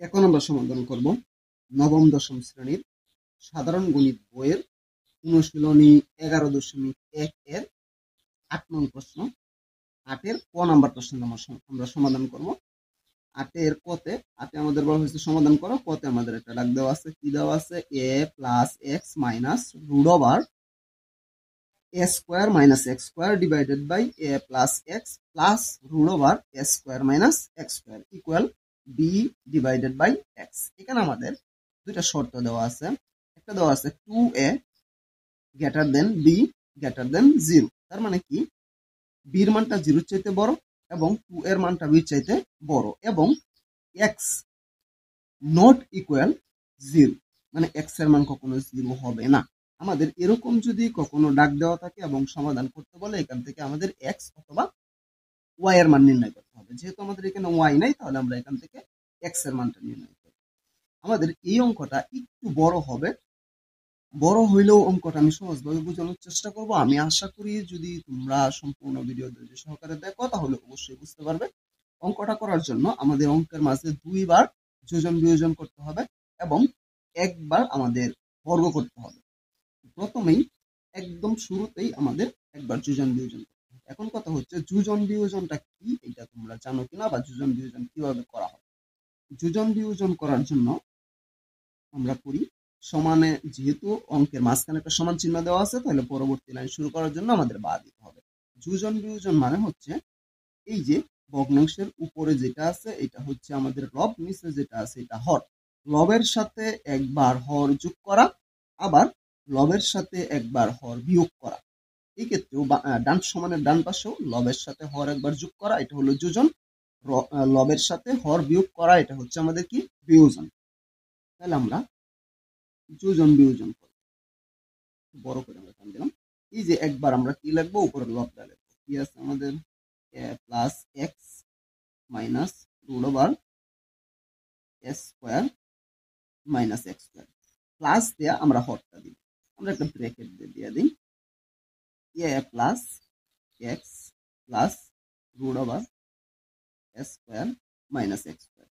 এখন আমরা সমাধান করব নবম দশম শ্রেণীর সাধারণ গণিত বইয়ের অনুশীলনী 11.1 এর 8 নং প্রশ্ন। 8 ক নাম্বার প্রশ্ন আমরা সমাধান করব। 8 কতে আমাদের বলা হয়েছে সমাধান করো। কতে আমাদের একটা ডাক দেওয়া আছে, কি দেওয়া আছে, a plus x minus root over a square minus x square divided by a plus x plus root over a square minus x square equal b divided by x. এখানে আমাদের দুইটা শর্ত দেওয়া আছে। একটা দেওয়া আছে 2a greater than b greater than 0। তার মানে কি, b এর মানটা 0 এর চাইতে বড় এবং 2 এর মানটা b এর চাইতে বড় এবং x নট ইকুয়াল 0, মানে x এর মান কখনো 0 হবে না। আমাদের এরকম যদি কখনো ডাক দেওয়া থাকে এবং সমাধান করতে বলে, এখান থেকে আমাদের x অথবা y এর মান নির্ণয় করতে হবে। যেহেতু আমাদের এখানে y নাই, তাহলে আমরা এখান থেকে x এর মানটা নির্ণয় করব। আমাদের এই অঙ্কটা একটু বড় হবে, বড় হইলেও অঙ্কটা আমি সহজভাবে বোঝানোর চেষ্টা করব। আমি আশা করি যদি তোমরা সম্পূর্ণ ভিডিও ধৈর্য সহকারে দেখো তাহলে অবশ্যই বুঝতে পারবে। অঙ্কটা করার জন্য আমাদের অঙ্কের মাঝে 2 বার যোজন বিয়োজন করতে হবে এবং একবার আমাদের বর্গ করতে হবে। প্রথমেই একদম শুরুতেই আমাদের একবার যোজন বিয়োজন করতে হবে। এখন কথা হচ্ছে, যোজন বিয়োজনটা কি এটা তোমরা জানো কিনা, বা যোজন বিয়োজন কিভাবে করা হয়। যোজন বিয়োজন করার জন্য আমরা করি সমানে, যেহেতু অঙ্কের মাঝখানে একটা সমান চিহ্ন দেওয়া আছে, তাহলে পরবর্তী লাইন শুরু করার জন্য আমাদের বা দিতে হবে। যোজন বিয়োজন মানে হচ্ছে এই যে ভগ্নাংশের উপরে যেটা আছে এটা হচ্ছে আমাদের লব, নিচে যেটা আছে এটা হর। লবের সাথে একবার হর যোগ করা, আবার লবের সাথে একবার হর বিয়োগ করা। এই ক্ষেত্রেও ডান সমানের ডান পাশেও লবের সাথে হর একবার যোগ করা, এটা হলো যোজন। লবের সাথে হর বিয়োগ করা, এটা হচ্ছে আমাদের কি, বিয়োজন। তাহলে আমরা যোজন বিয়োজন করব। বড় করে আমরা টান দিলাম। এই যে একবার আমরা কি লিখবো, উপরে লবটা লিখবো। কি আছে আমাদের, plus x minus root over s square minus x square. Plus দেয়া আমরা হরটা দিব, আমরা একটা ব্র্যাকেট দিয়ে দিই, plus x plus root over s square minus x square.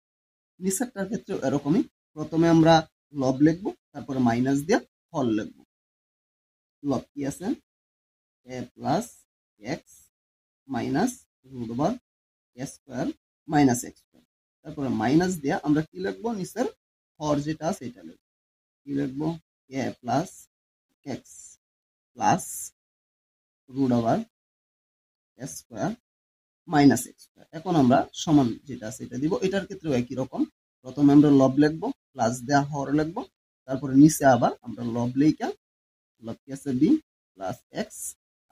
নিচেরটার ক্ষেত্রে এরকমই, প্রথমে আমরা লব লিখবো, তারপরে মাইনাস দিয়ে হর লিখবো। লব কি আছে, a plus x minus root over a square minus x square. তারপরে মাইনাস দিয়ে আমরা কি লিখবো, নিচের হর যেটা আছে এটা লিখবো। কি লিখবো, a plus x plus root over a square minus x square. এখন আমরা সমান যেটা আছে এটা দিব। এটার ক্ষেত্রেও একই রকম, প্রথমে আমরা লব লিখবো, প্লাস দেওয়া হর লিখবো, তারপরে নিচে আবার আমরা লব লিখা, লব কি আছে বি প্লাস এক্স,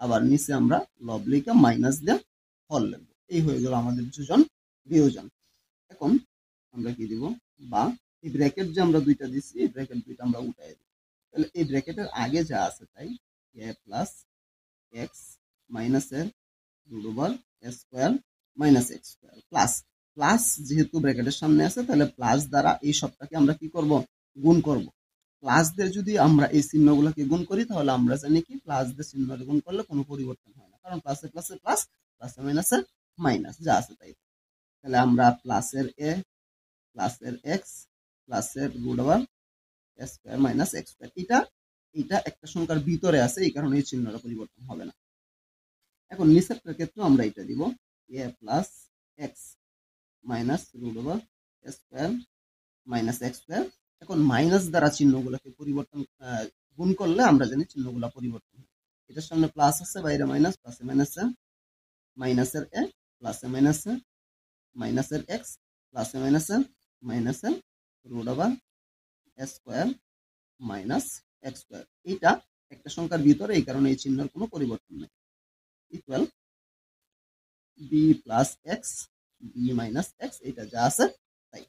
আবার নিচে আমরা লব লিখা মাইনাস দেওয়া হর লিখবো। এই হয়ে গেল আমাদের যোজন বিয়োজন। এখন আমরা কি দিব, বা এই ব্র্যাকেট যে আমরা দুইটা দিচ্ছি, এই ব্র্যাকেট দুইটা আমরা উঠাই দিব। তাহলে এই ব্র্যাকেটের আগে যা আছে তাই, এ প্লাস এক্স মাইনাসের root over a square minus x square plus, plus যেহেতু ব্র্যাকেটের সামনে আছে তাহলে প্লাস দ্বারা এই সবটাকে আমরা কি করব, গুণ করব। প্লাস দিয়ে যদি আমরা এই চিহ্নগুলোকে গুণ করি তাহলে আমরা জানি কি, প্লাস দিয়ে চিহ্ন গুণ করলে কোনো পরিবর্তন হয় না, কারণ প্লাসে প্লাসে প্লাস, প্লাসে মাইনাসে মাইনাস, যা আছে তাই। তাহলে আমরা প্লাসের এ প্লাসের এক্স প্লাসের root over x square minus x square, এটা একটা সংখ্যার ভিতরে আছে, এই কারণে এই চিহ্নটা পরিবর্তন হবে না। এখন নিচেরটার ক্ষেত্রে আমরা এটা দিব, a plus x minus root over x square minus x square. এখন মাইনাস দ্বারা চিহ্নগুলোকে পরিবর্তন, গুণ করলে আমরা জানি চিহ্নগুলো পরিবর্তন হয়। এটার সামনে প্লাস আছে, বাইরে মাইনাস, প্লাসে মাইনাসে মাইনাসের এ প্লাসে মাইনাসে মাইনাসের এক্স প্লাসে মাইনাসে মাইনাসের root over x square minus x square. এইটা একটা সংখ্যার ভিতরে, এই কারণে এই চিহ্নের কোনো পরিবর্তন নেই। Equal b plus x b minus x, এটা যা আছে তাই।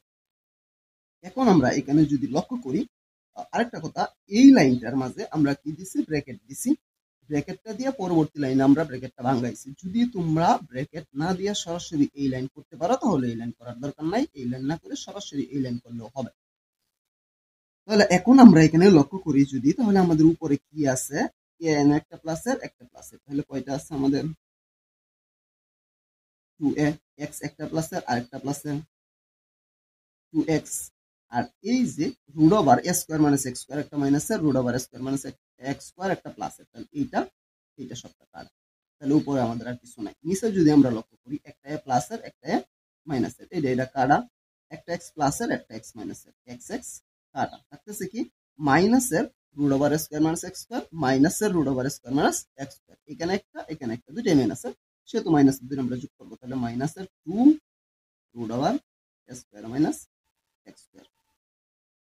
এখন আমরা এখানে যদি লক্ষ্য করি আরেকটা কথা, এই লাইনটার মাঝে আমরা কি দিছি, ব্র্যাকেট দিছি। ব্র্যাকেটটা দিয়ে পরবর্তী লাইনে আমরা ব্র্যাকেটটা ভাঙাইছি। যদি তোমরা ব্র্যাকেট না দিয়ে সরাসরি এই লাইন করতে পারো তাহলে এই লাইন করার দরকার নাই, এই লাইন না করে সরাসরি এই লাইন করলেও হবে। তাহলে এখন আমরা এখানে লক্ষ্য করি যদি, তাহলে আমাদের উপরে কি আছে, একটা প্লাসের একটা প্লাসের, তাহলে কয়টা আছে আমাদের, 2a, x একটা প্লাসের আরেকটা প্লাসের 2x আর এই যে root over a square minus x square একটা মাইনাসের, root over square minus x square একটা প্লাসের, তাহলে এইটা সবটা কাটা। তাহলে উপরে আমাদের আর কিছু নাই। নিচে যদি আমরা লক্ষ্য করি, একটা এ প্লাসের একটা এ মাইনাসের, এটা কাটা। একটা এক্স প্লাসের একটা এক্স মাইনাসের, এক্স এক্স কাটা। থাকতেছে কি মাইনাসের root over square minus x square, মাইনাসের root over square minus x square, এখানে একটা দুইটাই মাইনাসের, সেহেতু মাইনাসের দুই আমরা যোগ করবো। তাহলে মাইনাসের 2 root over square minus x square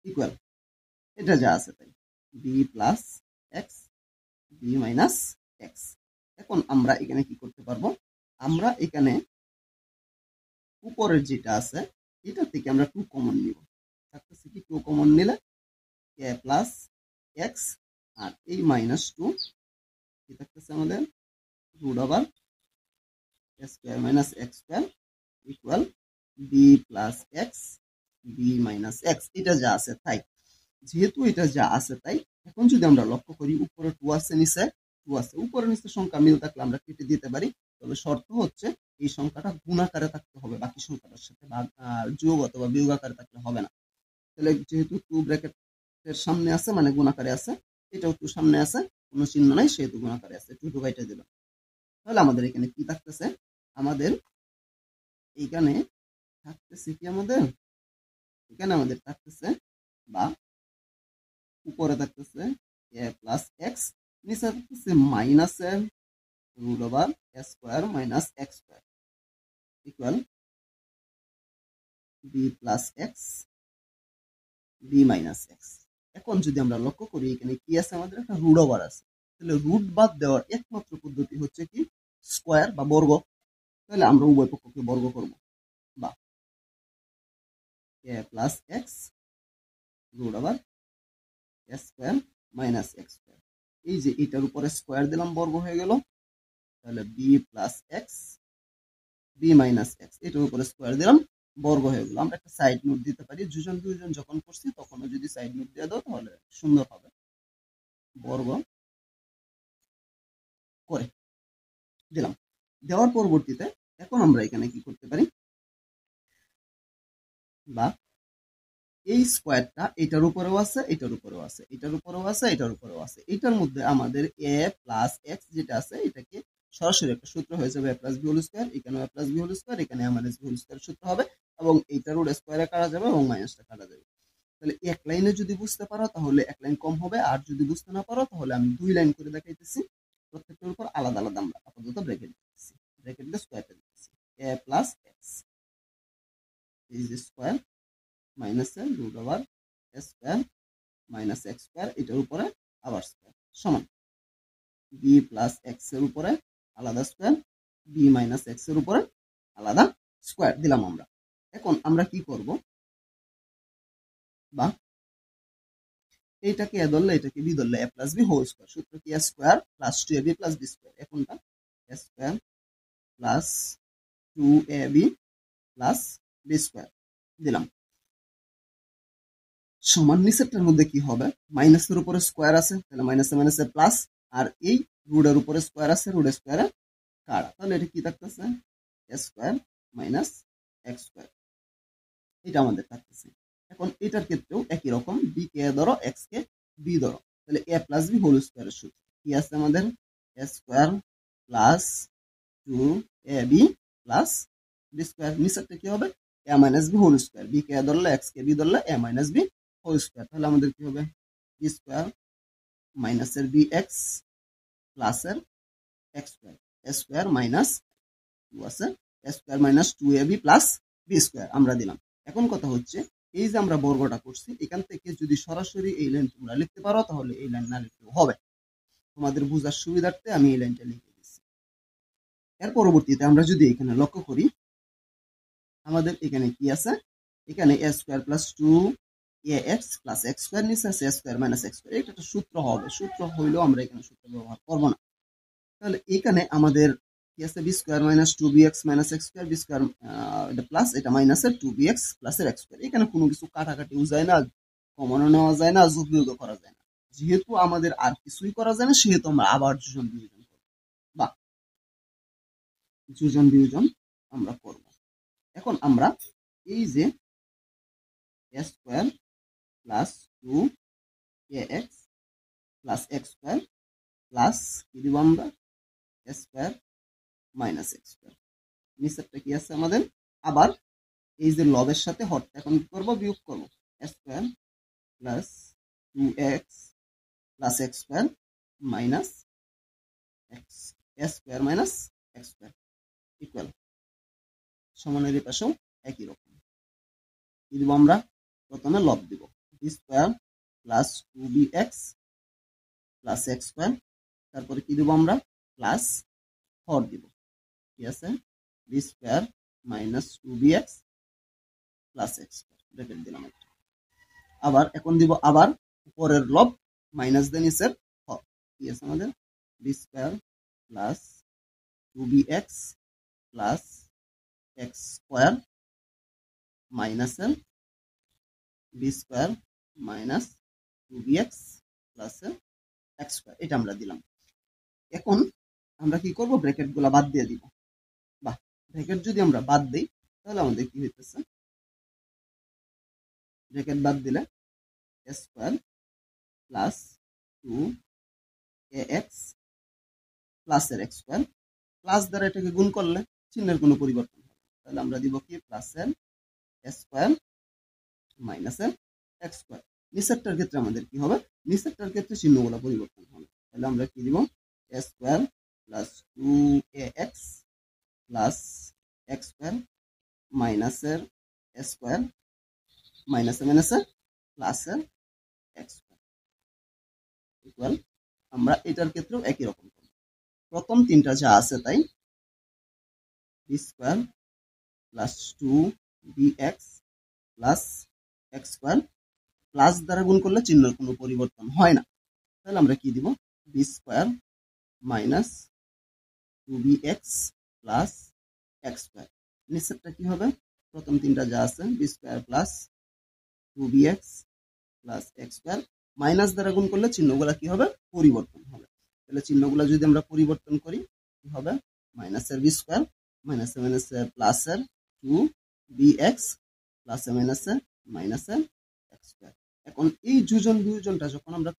equal এটা যা আছে তাই b plus x b minus x. এখন আমরা এখানে কি করতে পারবো, আমরা এখানে উপরের যেটা আছে এটা থেকে আমরা 2 কমন নিব। থাকতেছে কি 2 কমন নিলে এ প্লাস এক্স আর এই মাইনাস 2 কি থাকতেছে আমাদের root over square minus x square equal b plus x b minus x. এটা যা আছে তাই, যেহেতু এটা যা আছে তাই, এখন যদি আমরা লক্ষ্য করি উপরে 2 আছে নিচে 2 আছে, উপরে নিচে সংখ্যা মিল থাকলে আমরা কেটে দিতে পারি। তবে শর্ত হচ্ছে এই সংখ্যাটা গুণ আকারে থাকতে হবে, বাকি সংখ্যাটার সাথে যোগ অথবা বিয়োগ আকারে থাকলে হবে না। তাহলে যেহেতু 2 ব্র্যাকেটের সামনে আছে মানে গুণ আকারে আছে, এটাও 2 সামনে আছে কোনো চিহ্ন নাই সেহেতু গুণ আকারে আছে, 2 কাইটা দিল। তাহলে আমাদের এখানে কি থাকতেছে, আমাদের এইখানে থাকতেছে কি আমাদের থাকতেছে বা উপরে থাকতেছে এ প্লাস এক্স, নিচে থাকতেছে মাইনাসের root over square minus x square equal b plus x b minus x. এখন যদি আমরা লক্ষ্য করি এখানে কি আছে, আমাদের একটা রুট ওভার আছে, তাহলে রুট বাদ দেওয়ার একমাত্র পদ্ধতি হচ্ছে কি স্কোয়ার বা বর্গ। তাহলে আমরা উভয় পক্ষকে বর্গ করব, বা a plus x root over square minus x square, এই যে এটার উপরে স্কোয়ার দিলাম বর্গ হয়ে গেল। তাহলে b plus x b minus x, এটার উপরে স্কোয়ার দিলাম বর্গ হয়ে গেল। আমরা একটা সাইড নোট দিতে পারি, দুজন যখন করছি তখন যদি সাইড নোট দিয়ে দাও তাহলে সুন্দর হবে। বর্গ করে দিলাম, দেওয়ার পরবর্তীতে এখন আমরা এখানে কি করতে পারি, বা এই স্কোয়ারটা এটার উপরেও আছে এটার উপরেও আছে এটার উপরেও আছে এটার উপরেও আছে, এটার মধ্যে আমাদের এ প্লাস এক্স যেটা আছে এটাকে সরাসরি একটা সূত্র হয়ে যাবে এ প্লাস বি হোল স্কোয়ার, এখানে এ প্লাস বি হোল স্কোয়ার, এখানে এ মাইনাস বি হোল স্কোয়ার সূত্র হবে, এবং এইটার রুট স্কোয়ারে কাটা যাবে এবং মাইনাসটা কাটা যাবে। তাহলে এক লাইনে যদি বুঝতে পারো তাহলে এক লাইন কম হবে, আর যদি বুঝতে না পারো তাহলে আমি 2 লাইন করে দেখাইতেছি, প্রত্যেকটার উপর আলাদা আলাদা আমরা আপাতত ব্র্যাকেট দিতেছি, ব্র্যাকেট দিয়ে স্কোয়ারটা দিতেছি এ প্লাস এক্স এই যে স্কোয়ার মাইনাসের root over square minus x square, এটার উপরে আবার স্কোয়ার সমান বি প্লাস এক্স এর উপরে আলাদা স্কোয়ার বি মাইনাস এক্স এর উপরে আলাদা স্কোয়ার দিলাম আমরা। এখন আমরা কি করব, বা এইটাকে এ ধরলে এটাকে বি ধরলে a plus b whole square, সূত্র কি a square plus 2ab plus b square, এখনটা a square plus 2ab plus b square দিলাম সমান নিচেরটার মধ্যে কি হবে, মাইনাসের উপরে স্কোয়ার আছে তাহলে মাইনাসে মাইনাসে প্লাস, আর এই রুটের উপরে স্কোয়ার আছে রুট স্কোয়ারে কাটা, তাহলে এটা কি থাকতেছে স্কোয়ার মাইনাস এক্স স্কোয়ার, এটা আমাদের থাকতেছে। এখন এটার ক্ষেত্রেও একই রকম, বি কে ধরো এক্স কে বি ধরো, তাহলে এ প্লাস বি হোল স্কোয়ারের সূত্র কি আছে আমাদের a square plus 2ab plus b square, নিচেরটা কি হবে a minus b whole square, b কে ধরলে এক্স কে বি ধরলে a minus b whole square, তাহলে আমাদের কি হবে বি স্কোয়ার মাইনাসের বি এক্স প্লাসের x square, a square minus 2 আছে a square minus 2ab plus b square আমরা দিলাম। এখন কথা হচ্ছে এই যে আমরা বর্গটা করছি এখান থেকে যদি সরাসরি এই লাইন তোমরা লিখতে পারো তাহলে এই লাইন না লিখলেও হবে, তোমাদের বোঝার সুবিধার্থে আমি এই লাইনটা লিখে দিচ্ছি। এর পরবর্তীতে আমরা যদি এখানে লক্ষ্য করি আমাদের এখানে কি আছে, এখানে a square plus 2ax plus x square নিচে আছে a square minus x square, এটা একটা সূত্র হবে, সূত্র হইলেও আমরা এখানে সূত্র ব্যবহার করব না। তাহলে এখানে আমাদের কি আছে b square minus 2bx minus x square, b square এটা প্লাস এটা মাইনাসের 2bx প্লাসের এক্স স্কোয়ার, এখানে কোনো কিছু কাটাকাটিও যায় না, কমনও নেওয়া যায় না, যোগ বিয়োগও করা যায় না, যেহেতু আমাদের আর কিছুই করা যায় না সেহেতু আমরা আবার যোজন বিয়োজন করব, বা যোজন বিয়োজন আমরা করব। এখন আমরা এই যে a square plus 2ax plus x square plus কি দিব আমরা স্কোয়ার মাইনাস এক্স স্কোয়ার। নিচেরটা কি আছে আমাদের, আবার এই যে লবের সাথে হরটা এখন কি করবো, বিয়োগ করবো। Square plus 2x plus x square minus x square minus x square equal সমানের এই পাশেও একই রকম কি দিব আমরা, প্রথমে লব দিব b square plus 2bx plus x square, তারপরে কি দিব আমরা প্লাস হর দিব, ঠিক আছে, b square minus 2bx plus x square bracket দিলাম একটা। আবার এখন দিব আবার উপরের লব মাইনাস দেন নিচের হর, কি আছে আমাদের b square plus 2bx plus x square minus l b square minus 2bx plus x square, এটা আমরা দিলাম। এখন আমরা কি করব, ব্র্যাকেট গুলা বাদ দিয়ে দিব, বা ব্র্যাকেট যদি আমরা বাদ দিই তাহলে আমাদের কি হইতেছে, ব্র্যাকেট বাদ দিলে স্কোয়ার প্লাস 2ax প্লাস এর এক্স স্কোয়ার, প্লাস দ্বারা এটাকে গুণ করলে চিহ্নের কোনো পরিবর্তন হবে, তাহলে আমরা দিব কি প্লাস এর স্কোয়ার মাইনাস এর এক্স স্কোয়ার। নিচেরটার ক্ষেত্রে আমাদের কি হবে, নিচেরটার ক্ষেত্রে চিহ্নগুলো পরিবর্তন হবে, তাহলে আমরা কি দিব square plus 2ax plus x square minus এর স্কোয়ার মাইনাস এর প্লাস এর এক্স স্কোয়ার ইকুয়াল, আমরা এটার ক্ষেত্রেও একই রকম করব। প্রথম তিনটা যা আছে তাই b square plus 2bx plus x square, plus দ্বারা গুণ করলে চিহ্নের কোনো পরিবর্তন হয় না, তাহলে আমরা কি দিব b square minus 2bx plus x square. নিচেরটা কি হবে, প্রথম তিনটা যা আছে b square plus 2bx plus x square, minus দ্বারা গুণ করলে চিহ্নগুলা কি হবে, পরিবর্তন হবে, তাহলে চিহ্নগুলা যদি আমরা পরিবর্তন করি কি হবে, মাইনাসের বি স্কোয়ার মাইনাসের প্লাসের 2bx প্লাসে মাইনাসের এক্স স্কোয়ার। এখন এই দুজনটা যখন আমরা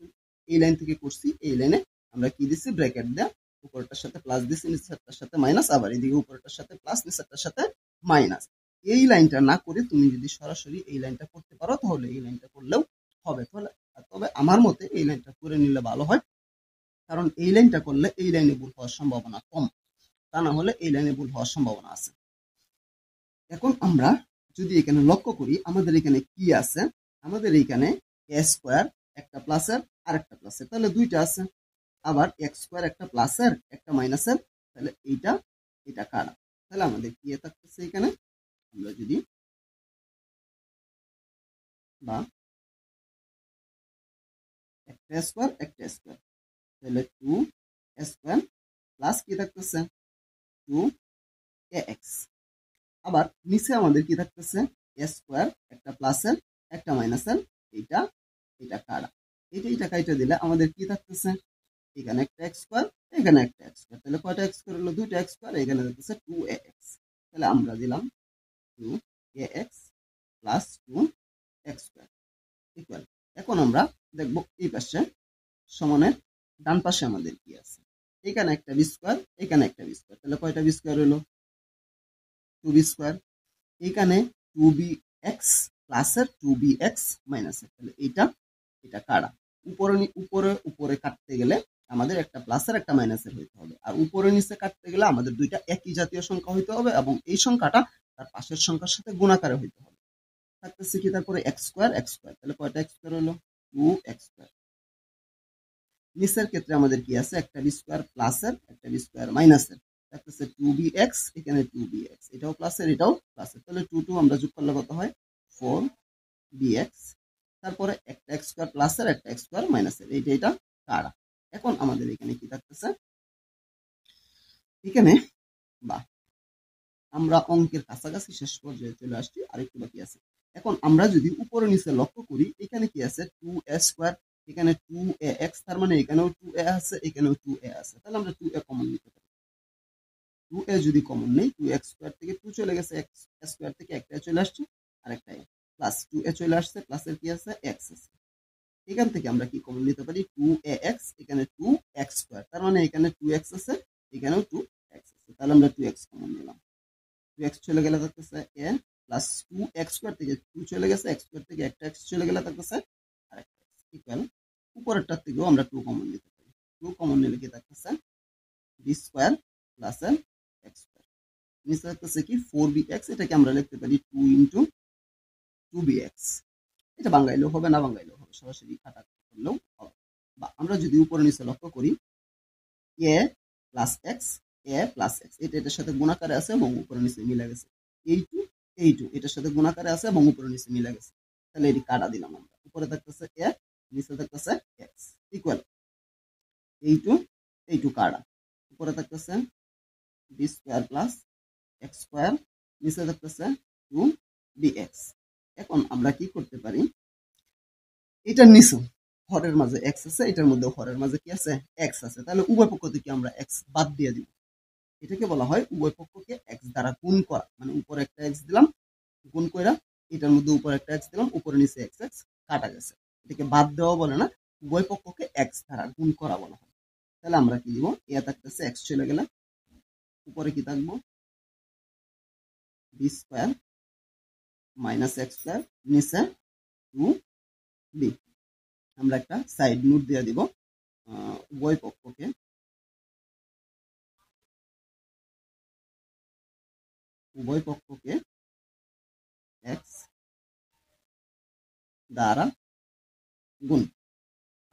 এই লাইন থেকে করছি, এই লাইনে আমরা কি দিচ্ছি, ব্র্যাকেট দেয়া, উপরটার সাথে প্লাস দিচ্ছি, নিচেরটার সাথে মাইনাস, আবার এদিকে উপরটার সাথে প্লাস নিচেরটার সাথে মাইনাস। এই লাইনটা না করে তুমি যদি সরাসরি এই লাইনটা করতে পারো তাহলে এই লাইনটা করলেও হবে, তবে আমার মতে এই লাইনটা করে নিলে ভালো হয়, কারণ এই লাইনটা করলে এই লাইনে ভুল হওয়ার সম্ভাবনা কম, তা না হলে এই লাইনে ভুল হওয়ার সম্ভাবনা আছে। এখন আমরা যদি এখানে লক্ষ্য করি আমাদের এখানে কি আছে, আমাদের এখানে এ স্কোয়ার একটা প্লাসের আর একটা প্লাসের, তাহলে দুইটা আছে, আবার এক্স স্কোয়ার একটা প্লাসের একটা মাইনাসের, তাহলে এটা কাটা, তাহলে আমাদের কি থাকতেছে এখানে, আমরা যদি বা একটা স্কোয়ার তাহলে 2 স্কোয়ার প্লাস কি থাকতেছে 2ax, আবার নিচে আমাদের কি থাকতেছে এ স্কোয়ার একটা প্লাসের একটা মাইনাসের, এটা কাটা, এটা কাইটা দিলে আমাদের কি থাকতেছে, এখানে একটা এক্স স্কোয়ার এখানে একটা এক্স স্কোয়ার, তাহলে কয়টা এক্স স্কোয়ার হলো, দুইটা এক্স স্কোয়ার, এখানে থাকতেছে 2ax, তাহলে আমরা দিলাম 2ax plus 2x square equal. এখন আমরা দেখবো এই পাশে সমানের ডান পাশে আমাদের কি আছে, এখানে একটা বি স্কোয়ার এখানে একটা বি স্কোয়ার, তাহলে কয়টা বি স্কোয়ার হলো 2b স্কোয়ার, এখানে 2bx প্লাসের 2bx মাইনাসের, তাহলে এটা কাটা, উপরে কাটতে গেলে আমাদের একটা প্লাসের একটা মাইনাসের হইতে হবে, আর উপরে নিচে কাটতে গেলে আমাদের দুইটা একই জাতীয় সংখ্যা হইতে হবে এবং এই সংখ্যাটা তার পাশের সংখ্যার সাথে গুণাকারে হইতে হবে। থাকতেছে কি তারপরে এক্স স্কোয়ার, তাহলে কয়টা এক্স স্কোয়ার হলো 2x স্কোয়ার। নিচের ক্ষেত্রে আমাদের কি আছে, একটা বি স্কোয়ার প্লাসের একটা বি স্কোয়ার মাইনাসের, থাকতেছে 2bx এখানে 2bx, এটাও প্লাসের এটাও প্লাসের, তাহলে 2 আমরা যোগ করলে কত হয় 4bx, তারপরে একটা এক্স স্কোয়ার প্লাসের একটা এক্স স্কোয়ার মাইনাসের, এটা কাটা। এখন আমাদের এখানে কি থাকতেছে, এখানে বা আমরা অঙ্কের কাছাকাছি শেষ পর্যায়ে চলে আসছি, আরেকটু বাকি আছে। এখন আমরা যদি উপরে নিচে লক্ষ্য করি এখানে কি আছে 2a স্কোয়ার, এখানে 2ax, তার মানে এখানেও 2a আছে এখানেও 2a আছে, তাহলে আমরা 2a কমন নিতে পারি, 2a যদি কমন নেই 2x স্কোয়ার থেকে 2 চলে গেছে, x স্কোয়ার থেকে একটা চলে আসছে আর একটা প্লাস 2a চলে আসছে, প্লাসের কি আছে এক্স আছে। এখান থেকে আমরা কি কমন নিতে পারি 2ax, এখানে 2x স্কয়ার, তার মানে এখানে 2x আছে, এখানেও 2x আছে, তাহলে আমরা 2x কমন নিলাম। 2x চলে গেলে থাকতেছে a প্লাস 2x স্কয়ার থেকে 2 চলে গেছে, x স্কয়ার থেকে একটা x চলে গেলে থাকতেছে আরেকটা x ইকুয়াল উপরেরটার থেকেও আমরা 2 কমন নিতে পারি। 2 কমন নিলে কি থাকতেছে b square plus x square, নিচে থাকতেছে কি 4bx, এটাকে আমরা লিখতে পারি 2 ইনটু 2bx। এটা বাঙাইলেও হবে, না বাঙাইলেও হবে, সরাসরি কাটা করলেও হবে। বা আমরা যদি উপরে নিচে লক্ষ্য করি a plus x, a plus x, এটা এটার সাথে গুণাকারে আছে এবং উপরে নিচে মিলে গেছে। এই টু এটার সাথে গুণাকারে আছে এবং উপরে নিচে মিলে গেছে, তাহলে এটি কাটা দিলাম আমরা। উপরে থাকতেছে a, নিচে থাকতেছে এক্স ইকুয়াল এই টু কাটা, উপরে থাকতেছে b square plus x square, নিচে থাকতেছে 2bx। এখন আমরা কি করতে পারি, এটার নিচে হরের মাঝে এক্স আছে, এটার মধ্যে হরের মাঝে কি আছে এক্স আছে, তাহলে উভয় পক্ষ থেকে আমরা এক্স বাদ দিয়ে দিব। এটাকে বলা হয় উভয় পক্ষকে এক্স দ্বারা গুণ করা, মানে উপরে একটা এক্স দিলাম গুণ কইরা, এটার মধ্যে উপরে একটা এক্স দিলাম, উপরে নিচে এক্স এক্স কাটা গেছে, এটাকে বাদ দেওয়া বলে না, উভয় পক্ষকে এক্স দ্বারা গুণ করা বলা হয়। তাহলে আমরা কি দিব, এ থাকতেছে এক্স চলে গেলে উপরে কি থাকবো b square minus x square, নিচে 2b। আমরা একটা সাইড নোট দিয়ে দিব, উভয় পক্ষকে এক্স দ্বারা গুণ,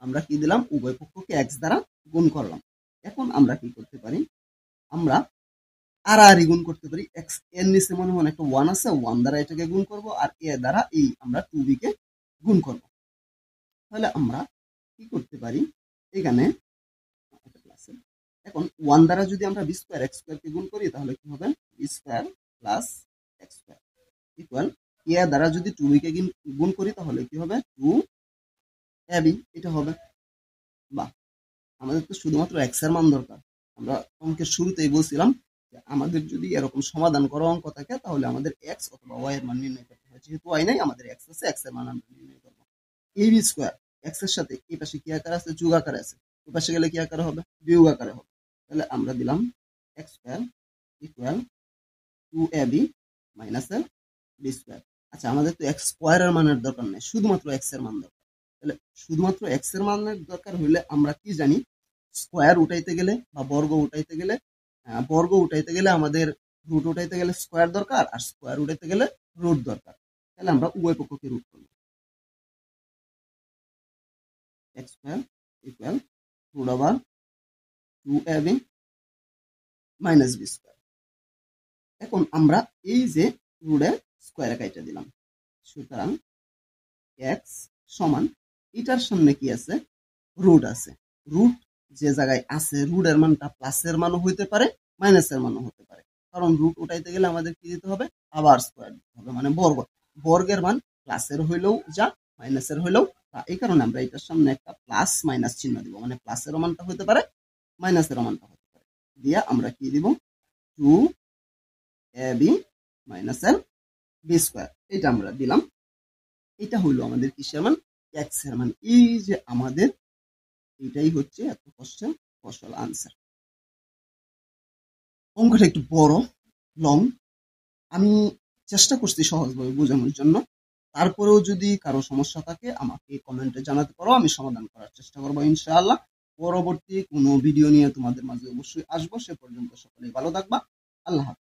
আমরা কি দিলাম উভয় পক্ষকে এক্স দ্বারা গুণ করলাম। এখন আমরা কি করতে পারি, আমরা আর গুণ করতে পারি, এক্স এর নিচে মনে মনে একটা 1 আছে, 1 দ্বারা এটাকে গুণ করব, আর এ দ্বারা এই আমরা 2b কে গুণ করব। তাহলে আমরা কি করতে পারি, এখানে এখন 1 দ্বারা যদি আমরা বি স্কোয়ার এক্স স্কোয়ার কে গুণ করি, তাহলে কি হবে b square plus x square equal a দ্বারা যদি 2b কে গুণ করি, তাহলে কি হবে 2ab, এটা হবে। বা আমাদের তো শুধুমাত্র এক্স এর মান দরকার, আমরা অঙ্কের শুরুতেই বলছিলাম যে আমাদের যদি এরকম সমাধান করা অঙ্ক থাকে, তাহলে আমাদের এক্স অথবা ওয়াই এর মান নির্ণয় করতে হয়। যেহেতু ওয়াই নাই, আমাদের এক্স আছে, এক্স এর মান আমরা নির্ণয় করব। ab স্কোয়ার এক্স এর সাথে এই পাশে কি আকার আছে, যোগ আকারে আছে, ওই পাশে গেলে কি আকারে হবে, বিয়োগ আকারে হবে। তাহলে আমরা দিলাম x square equal 2ab minus b square. আচ্ছা, আমাদের তো এক্স স্কোয়ারের মানের দরকার নেই, শুধুমাত্র এক্স এর মান দরকার। তাহলে শুধুমাত্র এক্স এর মানের দরকার হইলে আমরা কি জানি, স্কোয়ার উঠাইতে গেলে বা বর্গ উঠাইতে গেলে আমাদের রুট উঠাইতে গেলে স্কোয়ার দরকার, আর স্কোয়ার উঠাইতে গেলে রুট দরকার। তাহলে আমরা উভয় পক্ষকে রুট করব, x square equal root over 2ab minus b square. এখন আমরা এই যে রুটে স্কোয়ারে কাইটা দিলাম, সুতরাং এক্স সমান এটার সামনে কি আছে, রুট আছে। রুট যে জায়গায় আছে, রুটের মানটা প্লাসের মানও হইতে পারে, মাইনাসের মানও হতে পারে, কারণ রুট উঠাইতে গেলে আমাদের কি দিতে হবে, আবার স্কোয়ার দিতে হবে, মানে বর্গের মান প্লাসের হইলেও যা, মাইনাসের হইলেও তা। এই কারণে আমরা এটার সামনে একটা প্লাস মাইনাস চিহ্ন দিব, মানে প্লাসের মানটা হতে পারে, মাইনাসের মানটা হতে পারে, দিয়া আমরা কি দিব 2ab মাইনাস বি স্কোয়ার, এটা আমরা দিলাম। এটা হইলো আমাদের কিসের মান, এক্স এর মান। এই যে আমাদের এটাই হচ্ছে এত কোশ্চেন ফসল আনসার। অঙ্কটা একটু বড় লং, আমি চেষ্টা করছি সহজভাবে বোঝানোর জন্য। তারপরেও যদি কারো সমস্যা থাকে আমাকে কমেন্টে জানাতে পারো, আমি সমাধান করার চেষ্টা করবো ইনশাআল্লাহ। পরবর্তী কোনো ভিডিও নিয়ে তোমাদের মাঝে অবশ্যই আসবো। সে পর্যন্ত সকলেই ভালো থাকবা। আল্লাহ হাফেজ।